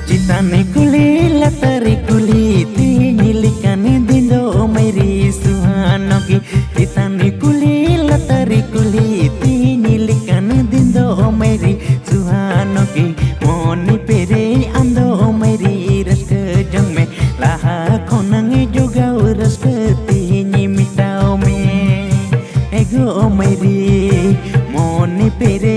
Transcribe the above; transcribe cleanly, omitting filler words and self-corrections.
Citane kuli latari kuli tinyilikane dindo mairi suhanogi. Citane kuli latari kuli tinyilikane dindo mairi suhanogi. Moni pere ando mairi raska jangme laha konange jogau raska tinyi mitau me ego mairi moni pere